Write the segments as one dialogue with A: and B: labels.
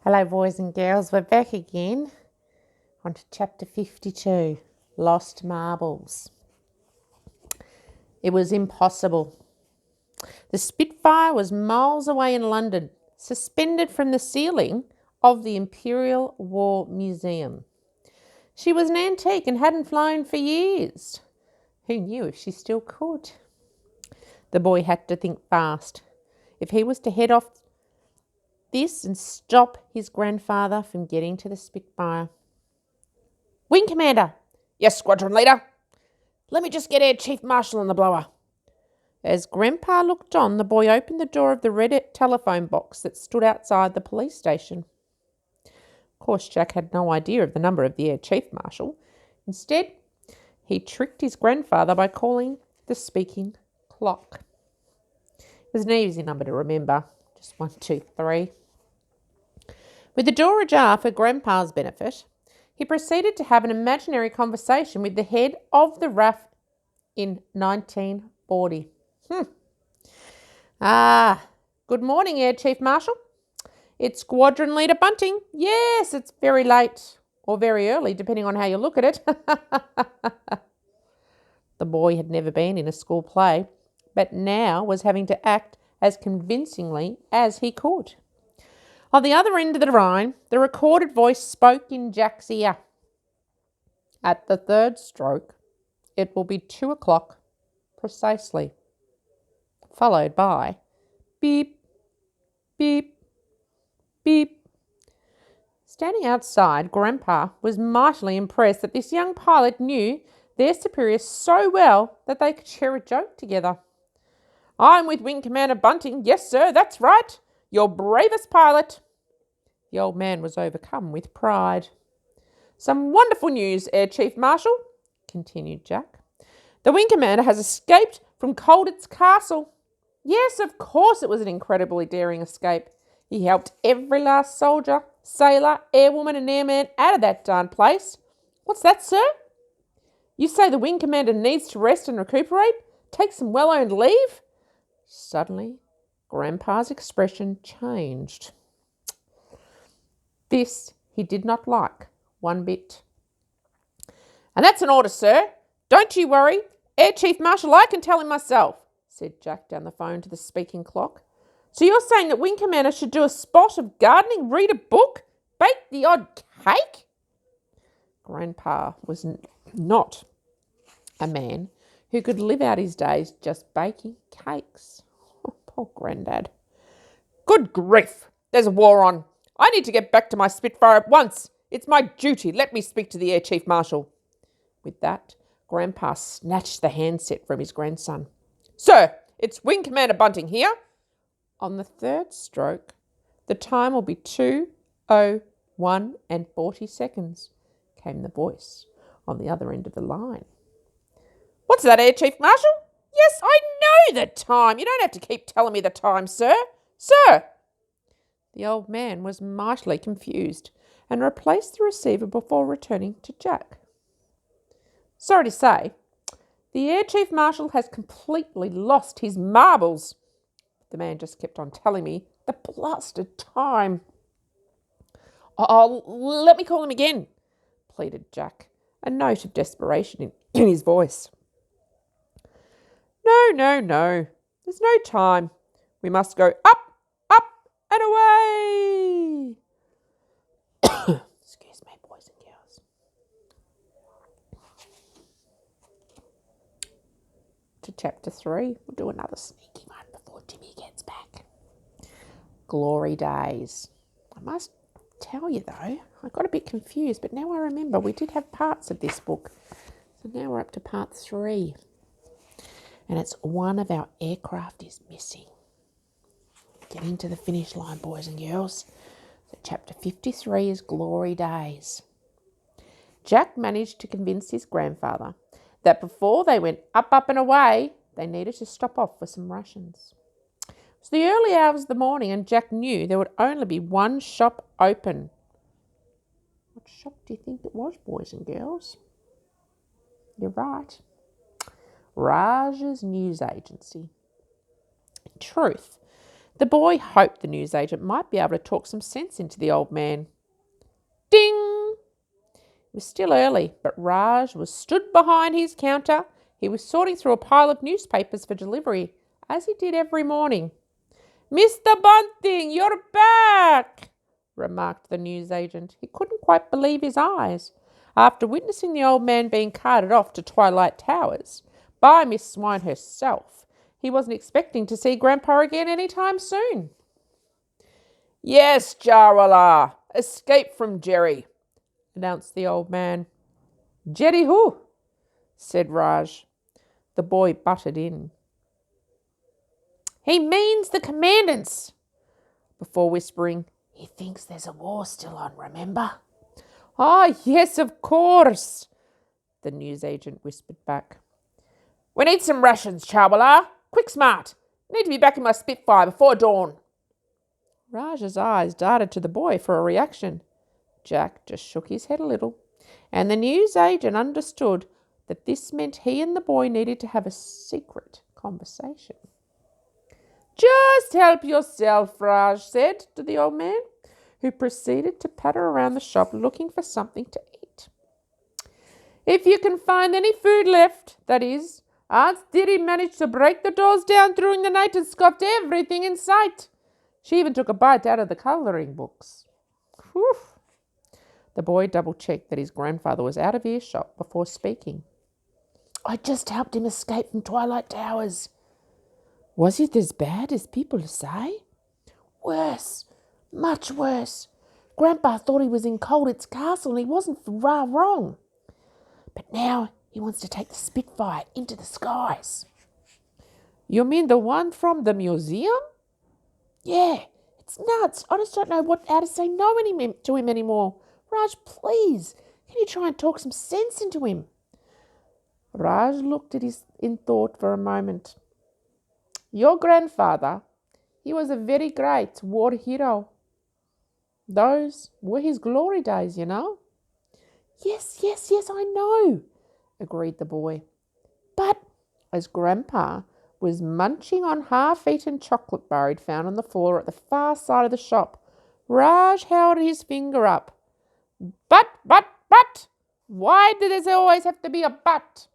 A: Hello, boys and girls. We're back again on to chapter 52, Lost Marbles. It was impossible. The Spitfire was miles away in London, suspended from the ceiling of the Imperial War Museum. She was an antique and hadn't flown for years. Who knew if she still could? The boy had to think fast. If he was to head off this and stop his grandfather from getting to the Spitfire. Wing Commander.
B: Yes, Squadron Leader. Let me just get Air Chief Marshal on the blower.
A: As Grandpa looked on, the boy opened the door of the red telephone box that stood outside the police station. Of course, Jack had no idea of the number of the Air Chief Marshal. Instead, he tricked his grandfather by calling the speaking clock. It was an easy number to remember, just 1, 2, 3. With the door ajar for Grandpa's benefit, he proceeded to have an imaginary conversation with the head of the RAF in 1940. Good morning, Air Chief Marshal. It's Squadron Leader Bunting. Yes, it's very late or very early, depending on how you look at it. The boy had never been in a school play, but now was having to act as convincingly as he could. On the other end of the line, the recorded voice spoke in Jack's ear. At the third stroke, it will be 2 o'clock precisely, followed by beep, beep, beep. Standing outside, Grandpa was mightily impressed that this young pilot knew their superior so well that they could share a joke together. I'm with Wing Commander Bunting. Yes, sir, that's right. Your bravest pilot. The old man was overcome with pride. Some wonderful news, Air Chief Marshal, continued Jack. The Wing Commander has escaped from Colditz Castle. Yes, of course it was an incredibly daring escape. He helped every last soldier, sailor, airwoman and airman out of that darn place. What's that, sir? You say the Wing Commander needs to rest and recuperate? Take some well-earned leave? Suddenly, Grandpa's expression changed. This he did not like one bit. And that's an order, sir. Don't you worry. Air Chief Marshal, I can tell him myself, said Jack down the phone to the speaking clock. So you're saying that Wing Commander should do a spot of gardening, read a book, bake the odd cake? Grandpa was not a man who could live out his days just baking cakes. Oh, poor Grandad.
B: Good grief. There's a war on. I need to get back to my Spitfire at once. It's my duty. Let me speak to the Air Chief Marshal.
A: With that, Grandpa snatched the handset from his grandson.
B: Sir, it's Wing Commander Bunting here.
A: On the third stroke, the time will be 2:01 and 40 seconds, came the voice on the other end of the line.
B: What's that, Air Chief Marshal? Yes, I know the time. You don't have to keep telling me the time, sir. Sir!
A: The old man was mightily confused and replaced the receiver before returning to Jack. Sorry to say, the Air Chief Marshal has completely lost his marbles. The man just kept on telling me the blasted time.
B: Oh, let me call him again,
A: pleaded Jack, a note of desperation in his voice. No. There's no time. We must go up and away. Excuse me, boys and girls. To chapter 3. We'll do another sneaky one before Timmy gets back. Glory days. I must tell you, though, I got a bit confused, but now I remember we did have parts of this book. So now we're up to part 3. And it's one of our aircraft is missing. Getting to the finish line, boys and girls. So chapter 53 is Glory Days. Jack managed to convince his grandfather that before they went up and away, they needed to stop off for some rations. It was the early hours of the morning and Jack knew there would only be one shop open. What shop do you think it was, boys and girls? You're right. Raj's news agency. In truth, The boy hoped the newsagent might be able to talk some sense into the old man. Ding! It was still early, but Raj was stood behind his counter. He was sorting through a pile of newspapers for delivery, as he did every morning. "Mr. Bunting, you're back!" remarked the newsagent. He couldn't quite believe his eyes. After witnessing the old man being carted off to Twilight Towers by Miss Swine herself, he wasn't expecting to see Grandpa again any time soon.
B: "Yes, Jarwala, escape from Jerry,"
A: announced the old man. "Jerry who?" said Raj. The boy butted in. "He means the commandants," before whispering, "He thinks there's a war still on, remember?" "Ah, yes, of course," the newsagent whispered back.
B: "We need some rations, Jarwala. Quick, smart. Need to be back in my Spitfire before dawn."
A: Raj's eyes darted to the boy for a reaction. Jack just shook his head a little, and the newsagent understood that this meant he and the boy needed to have a secret conversation. "Just help yourself," Raj said to the old man, who proceeded to patter around the shop looking for something to eat. "If you can find any food left, that is. Aunt Diddy managed to break the doors down during the night and scoffed everything in sight. She even took a bite out of the colouring books." Whew. The boy double-checked that his grandfather was out of earshot before speaking. "I just helped him escape from Twilight Towers." "Was it as bad as people say?" "Worse. Much worse. Grandpa thought he was in Colditz Castle and he wasn't far wrong. But now he wants to take the Spitfire into the skies." "You mean the one from the museum?" "Yeah, it's nuts. I just don't know how to say no to him anymore. Raj, please, can you try and talk some sense into him?" Raj looked at him in thought for a moment. "Your grandfather, he was a very great war hero. Those were his glory days, you know." Yes, I know," agreed the boy. "But," as Grandpa was munching on half-eaten chocolate bar he'd found on the floor at the far side of the shop, Raj held his finger up. But, why does there always have to be a but?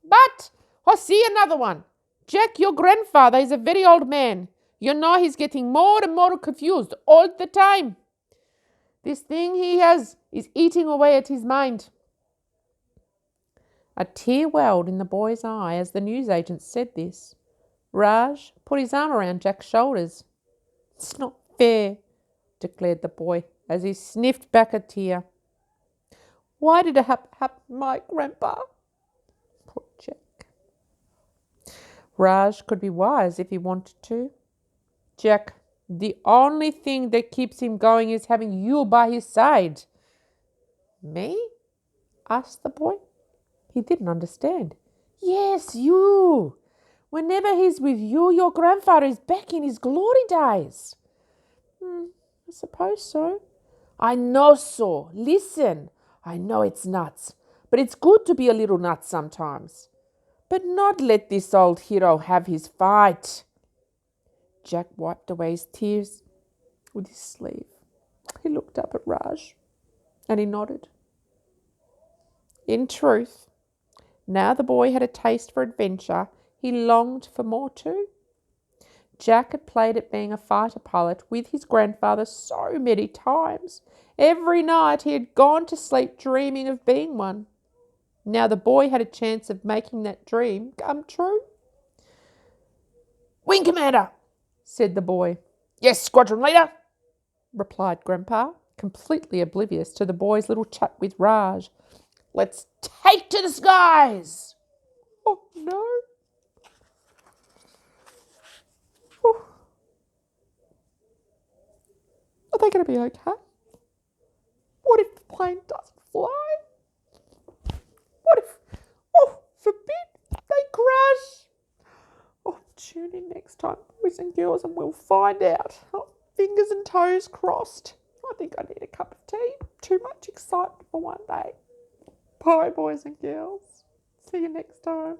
A: But, I see another one. Jack, your grandfather is a very old man. You know he's getting more and more confused all the time. This thing he has is eating away at his mind." A tear welled in the boy's eye as the newsagent said this. Raj put his arm around Jack's shoulders. "It's not fair," declared the boy as he sniffed back a tear. "Why did it happen to my grandpa?" Poor Jack. Raj could be wise if he wanted to. "Jack, the only thing that keeps him going is having you by his side." "Me?" asked the boy. He didn't understand. "Yes, you. Whenever he's with you, your grandfather is back in his glory days." "I suppose so." "I know so. Listen, I know it's nuts, but it's good to be a little nuts sometimes. But not let this old hero have his fight." Jack wiped away his tears with his sleeve. He looked up at Raj and he nodded. In truth, now the boy had a taste for adventure, he longed for more too. Jack had played at being a fighter pilot with his grandfather so many times. Every night he had gone to sleep dreaming of being one. Now the boy had a chance of making that dream come true. "Wing Commander," said the boy.
B: "Yes, Squadron Leader,"
A: replied Grandpa, completely oblivious to the boy's little chat with Raj. "Let's take to the skies." "Oh, no." Whew. Are they going to be okay? What if the plane doesn't fly? What if, forbid, they crash? Oh, tune in next time, boys and girls, and we'll find out. Oh, fingers and toes crossed. I think I need a cup of tea. Too much excitement for one day. Bye, boys and girls. See you next time.